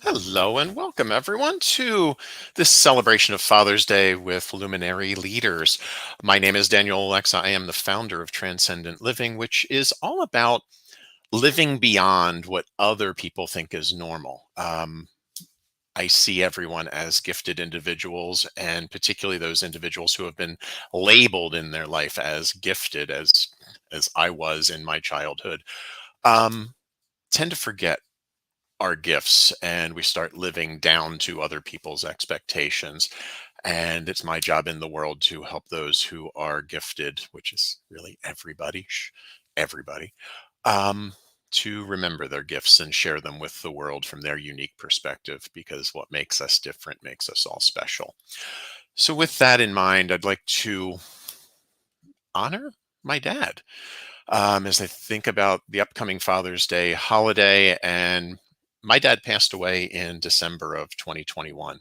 Hello and welcome everyone to this celebration of Father's Day with luminary leaders. My name is Daniel Olexa. I am the founder of Transcendent Living, which is all about living beyond what other people think is normal. I see everyone as gifted individuals, and particularly those individuals who have been labeled in their life as gifted, as I was in my childhood, um, tend to forget our gifts and we start living down to other people's expectations. And it's my job in the world to help those who are gifted, which is really everybody, everybody, um, to remember their gifts and share them with the world from their unique perspective, because what makes us different makes us all special. So, with that in mind, I'd like to honor my dad as I think about the upcoming Father's Day holiday. And my dad passed away in December of 2021.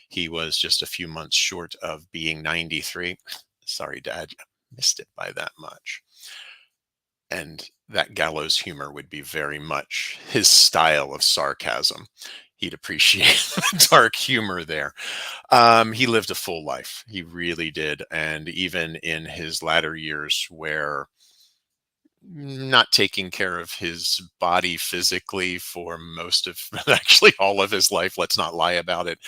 He was just a few months short of being 93. Sorry, Dad, you missed it by that much. And that gallows humor would be very much his style of sarcasm. He'd appreciate the dark humor there. He lived a full life. He really did. And even in his latter years, where not taking care of his body physically for most of actually all of his life, let's not lie about it,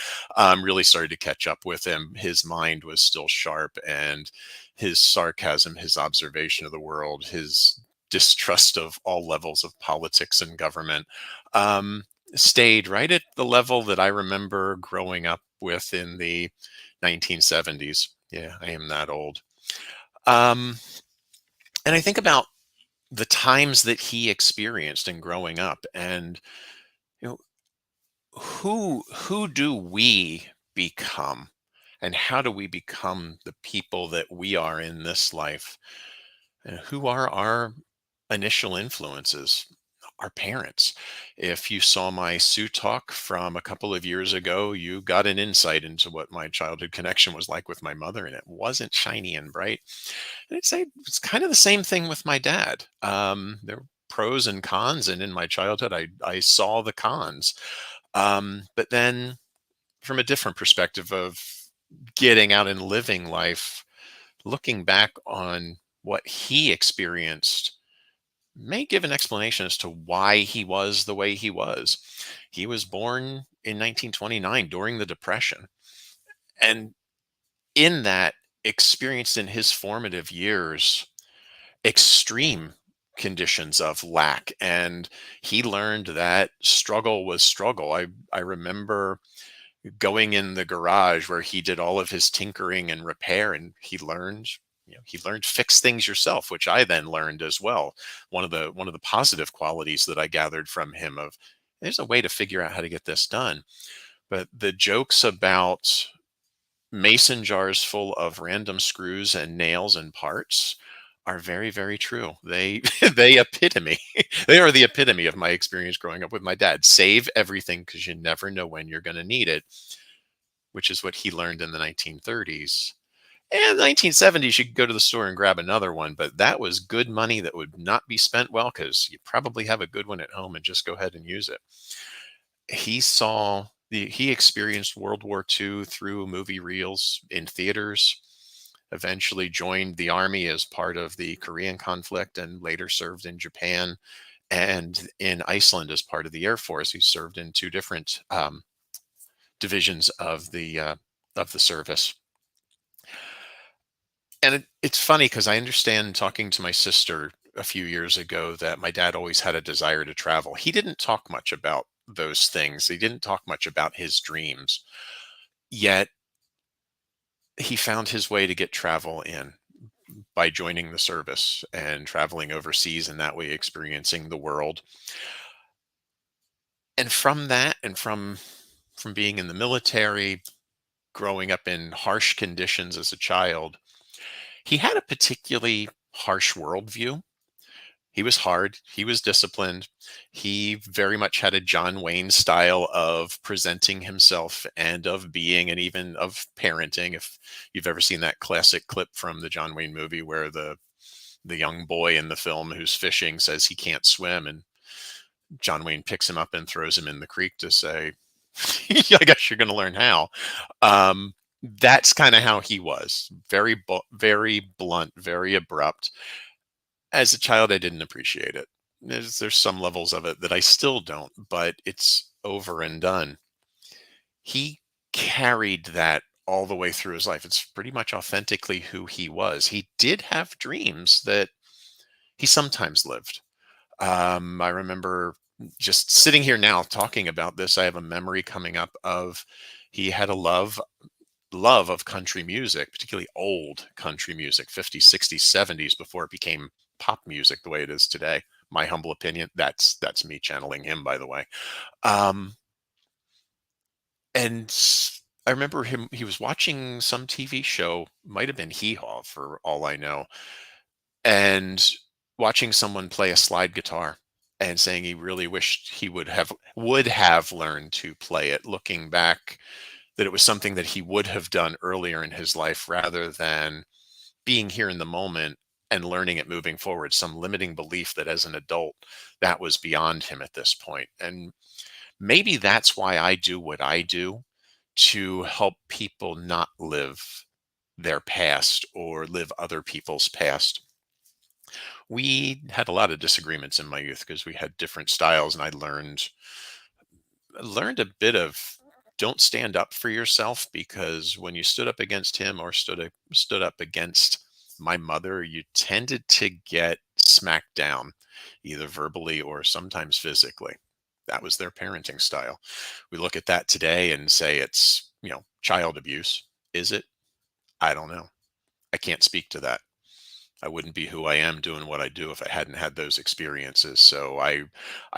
really started to catch up with him. His mind was still sharp, and his sarcasm, his observation of the world, his distrust of all levels of politics and government, um, stayed right at the level that I remember growing up with in the 1970s. Yeah, I am that old. um, and I think about the times that he experienced in growing up, and you know, who do we become, and how do we become the people that we are in this life, and who are our initial influences? Our parents. If you saw my Sioux talk from a couple of years ago, you got an insight into what my childhood connection was like with my mother, and it wasn't shiny and bright. And I'd say it's kind of the same thing with my dad. There were pros and cons, and in my childhood, I saw the cons. But then, from a different perspective of getting out and living life, looking back on what he experienced may give an explanation as to why he was the way he was. He was born in 1929 during the Depression, and in that, experienced in his formative years extreme conditions of lack, and he learned that struggle was struggle. I remember going in the garage where he did all of his tinkering and repair, and he learned fix things yourself, which I then learned as well. One of the positive qualities that I gathered from him of, there's a way to figure out how to get this done. But the jokes about mason jars full of random screws and nails and parts are very, very true. They they are the epitome of my experience growing up with my dad. Save everything because you never know when you're going to need it, which is what he learned in the 1930s. And the 1970s, you could go to the store and grab another one, but that was good money that would not be spent well, because you probably have a good one at home and just go ahead and use it. He experienced World War II through movie reels in theaters, eventually joined the army as part of the Korean conflict, and later served in Japan and in Iceland as part of the Air Force. He served in two different divisions of the service. And it's funny because I understand, talking to my sister a few years ago, that my dad always had a desire to travel. He didn't talk much about those things. He didn't talk much about his dreams. Yet he found his way to get travel in by joining the service and traveling overseas, and that way experiencing the world. And from that, and from being in the military, growing up in harsh conditions as a child, he had a particularly harsh worldview. He was hard. He was disciplined. He very much had a John Wayne style of presenting himself and of being, and even of parenting. If you've ever seen that classic clip from the John Wayne movie where the young boy in the film who's fishing says he can't swim, and John Wayne picks him up and throws him in the creek to say, I guess you're going to learn how. Um, that's kind of how he was. Very blunt, very abrupt. As a child, I didn't appreciate it. There's some levels of it that I still don't, but it's over and done. He carried that all the way through his life. It's pretty much authentically who he was. He did have dreams that he sometimes lived. I remember just sitting here now talking about this. I have a memory coming up of he had a love of country music, particularly old country music, 50s, 60s, 70s, before it became pop music the way it is today. My humble opinion. That's me channeling him, by the way. Um, and I remember him. He was watching some TV show, might have been Hee Haw for all I know, and watching someone play a slide guitar and saying he really wished he would have learned to play it, looking back that it was something that he would have done earlier in his life rather than being here in the moment and learning it moving forward. Some limiting belief that as an adult that was beyond him at this point. And maybe that's why I do what I do, to help people not live their past or live other people's past. We had a lot of disagreements in my youth because we had different styles, and I learned a bit of don't stand up for yourself, because when you stood up against him or stood up against my mother, you tended to get smacked down, either verbally or sometimes physically. That was their parenting style. We look at that today and say it's, child abuse. Is it? I don't know. I can't speak to that. I wouldn't be who I am doing what I do if I hadn't had those experiences. So I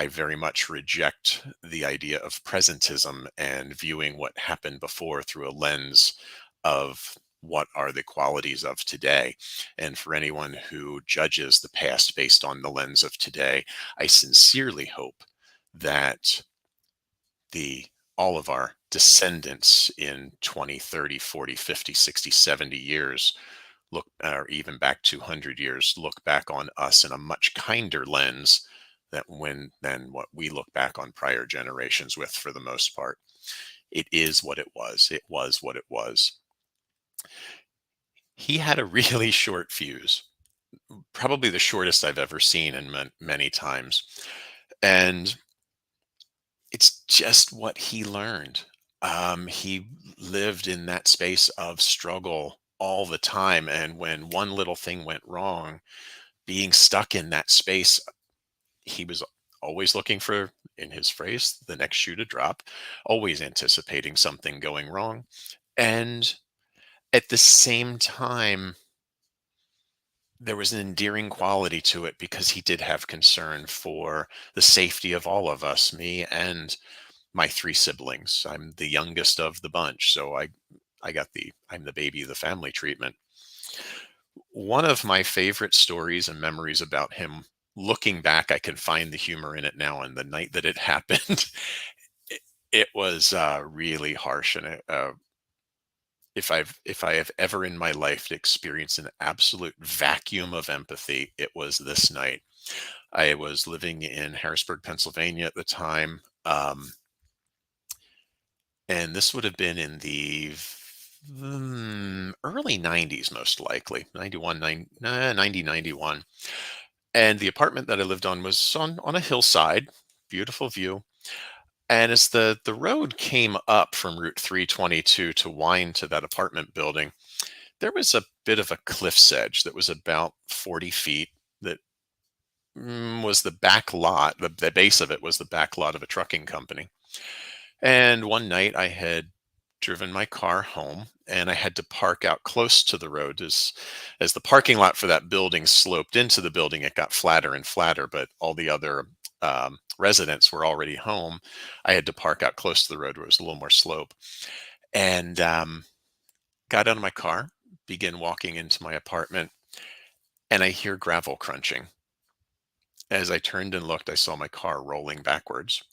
very much reject the idea of presentism and viewing what happened before through a lens of what are the qualities of today. And for anyone who judges the past based on the lens of today, I sincerely hope that the all of our descendants in 20, 30, 40, 50, 60, 70 years look, or even back 200 years, look back on us in a much kinder lens than what we look back on prior generations with. For the most part, it is what it was. It was what it was. He had a really short fuse, probably the shortest I've ever seen, and many times. And it's just what he learned. He lived in that space of struggle all the time. And when one little thing went wrong, being stuck in that space, he was always looking for, in his phrase, the next shoe to drop, always anticipating something going wrong. And at the same time, there was an endearing quality to it because he did have concern for the safety of all of us, me and my three siblings. I'm the youngest of the bunch, so I'm the baby of the family treatment. One of my favorite stories and memories about him, looking back, I can find the humor in it now. And the night that it happened, it was really harsh. And if I have ever in my life experienced an absolute vacuum of empathy, it was this night. I was living in Harrisburg, Pennsylvania at the time. And this would have been in the early 90s, most likely 90, 91. And the apartment that I lived on was on a hillside, beautiful view. And as the road came up from Route 322 to wind to that apartment building, there was a bit of a cliff's edge that was about 40 feet. That was the back lot. The base of it was the back lot of a trucking company. And one night I had driven my car home, and I had to park out close to the road. As the parking lot for that building sloped into the building, it got flatter and flatter, but all the other residents were already home. I had to park out close to the road where it was a little more slope, and got out of my car, began walking into my apartment, and I hear gravel crunching. As I turned and looked, I saw my car rolling backwards.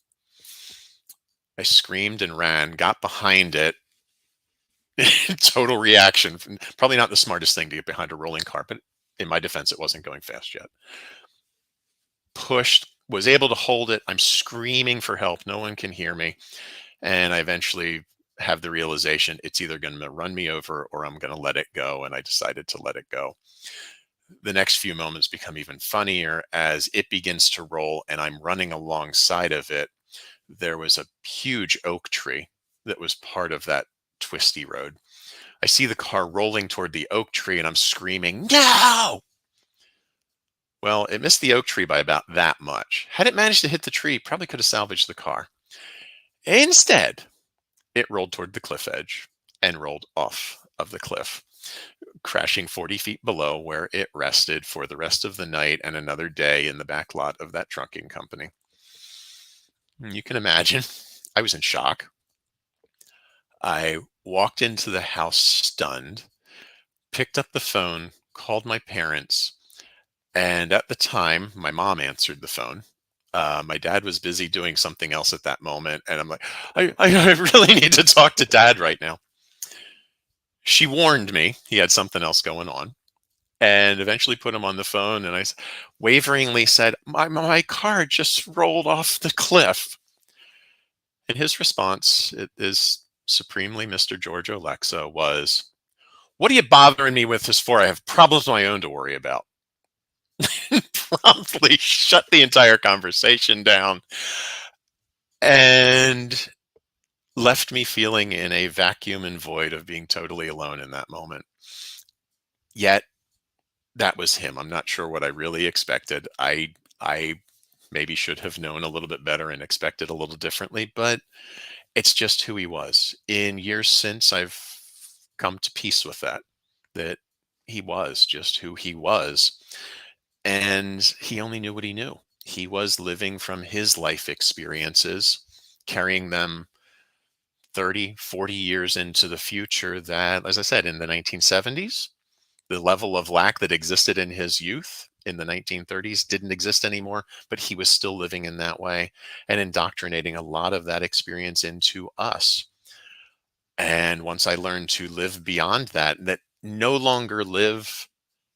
I screamed and ran, got behind it. Total reaction. Probably not the smartest thing to get behind a rolling car, but in my defense, it wasn't going fast yet. Pushed, was able to hold it. I'm screaming for help. No one can hear me. And I eventually have the realization it's either going to run me over or I'm going to let it go. And I decided to let it go. The next few moments become even funnier as it begins to roll and I'm running alongside of it. There was a huge oak tree that was part of that twisty road. I see the car rolling toward the oak tree and I'm screaming, "No!" Well, it missed the oak tree by about that much. Had it managed to hit the tree, probably could have salvaged the car. Instead, it rolled toward the cliff edge and rolled off of the cliff, crashing 40 feet below where it rested for the rest of the night and another day in the back lot of that trucking company. You can imagine, I was in shock. I walked into the house stunned, picked up the phone, called my parents, and at the time, my mom answered the phone. My dad was busy doing something else at that moment, and I'm like, I really need to talk to dad right now. She warned me he had something else going on, and eventually put him on the phone. And waveringly said, my car just rolled off the cliff. And his response, it is supremely Mr. George Olexa, was, "What are you bothering me with this for? I have problems of my own to worry about." Promptly shut the entire conversation down and left me feeling in a vacuum and void of being totally alone in that moment. Yet that was him. I'm not sure what I really expected. I maybe should have known a little bit better and expected a little differently, but it's just who he was. In years since, I've come to peace with that he was just who he was. And he only knew what he knew. He was living from his life experiences, carrying them 30, 40 years into the future that, as I said, in the 1970s, the level of lack that existed in his youth in the 1930s didn't exist anymore, but he was still living in that way and indoctrinating a lot of that experience into us. And once I learned to live beyond that, that no longer live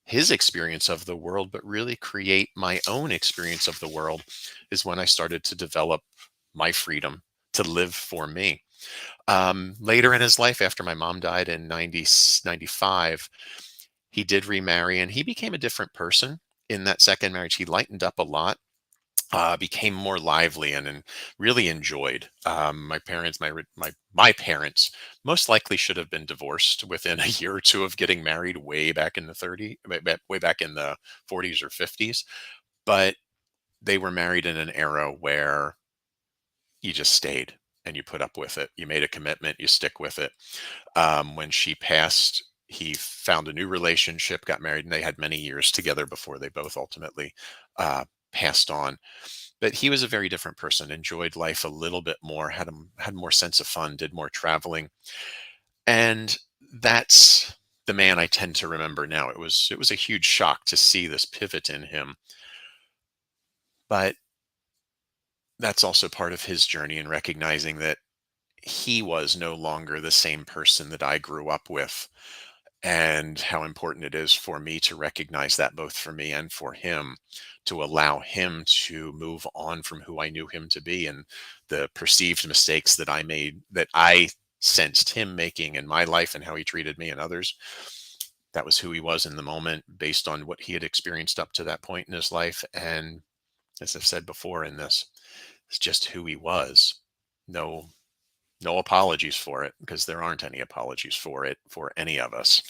his experience of the world, but really create my own experience of the world, is when I started to develop my freedom to live for me. Later in his life, after my mom died in 95, he did remarry and he became a different person in that second marriage. He lightened up a lot, became more lively and really enjoyed. My parents, my parents, most likely should have been divorced within a year or two of getting married, way back in the 30, way back in the 40s or 50s. But they were married in an era where you just stayed and you put up with it. You made a commitment, you stick with it. When she passed, he found a new relationship, got married, and they had many years together before they both ultimately uh, passed on. But he was a very different person, enjoyed life a little bit more, had more sense of fun, did more traveling. And that's the man I tend to remember now. It was a huge shock to see this pivot in him. But that's also part of his journey in recognizing that he was no longer the same person that I grew up with, and how important it is for me to recognize that, both for me and for him, to allow him to move on from who I knew him to be and the perceived mistakes that I made, that I sensed him making in my life and how he treated me and others. That was who he was in the moment based on what he had experienced up to that point in his life. And as I've said before in this, it's just who he was. No, no apologies for it, because there aren't any apologies for it for any of us.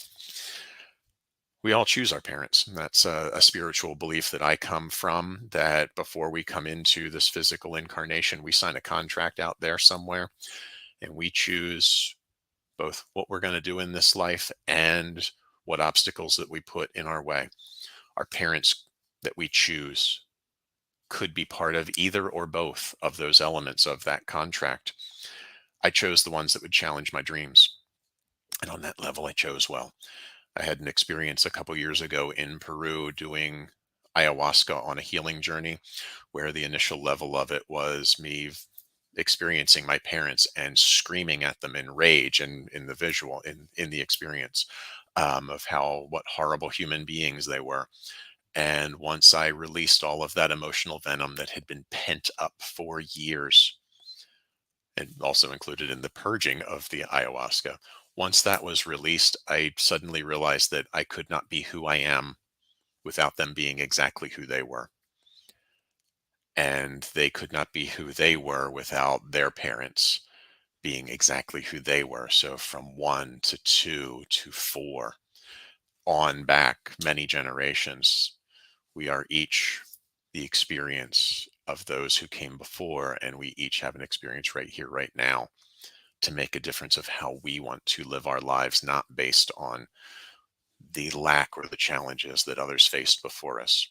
We all choose our parents. That's a spiritual belief that I come from, that before we come into this physical incarnation, we sign a contract out there somewhere and we choose both what we're going to do in this life and what obstacles that we put in our way. Our parents that we choose could be part of either or both of those elements of that contract. I chose the ones that would challenge my dreams. And on that level, I chose well. I had an experience a couple years ago in Peru doing ayahuasca on a healing journey, where the initial level of it was me experiencing my parents and screaming at them in rage, and in the visual, in the experience, of how, what horrible human beings they were. And once I released all of that emotional venom that had been pent up for years, and also included in the purging of the ayahuasca. Once that was released, I suddenly realized that I could not be who I am without them being exactly who they were. And they could not be who they were without their parents being exactly who they were. So from one to two to four, on back many generations, we are each the experience of those who came before, and we each have an experience right here, right now, to make a difference of how we want to live our lives, not based on the lack or the challenges that others faced before us.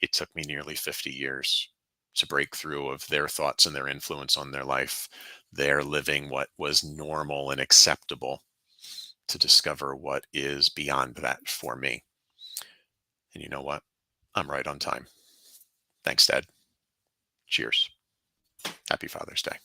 It took me nearly 50 years to break through of their thoughts and their influence on their life, their living what was normal and acceptable, to discover what is beyond that for me. And you know what? I'm right on time. Thanks, Dad. Cheers. Happy Father's Day.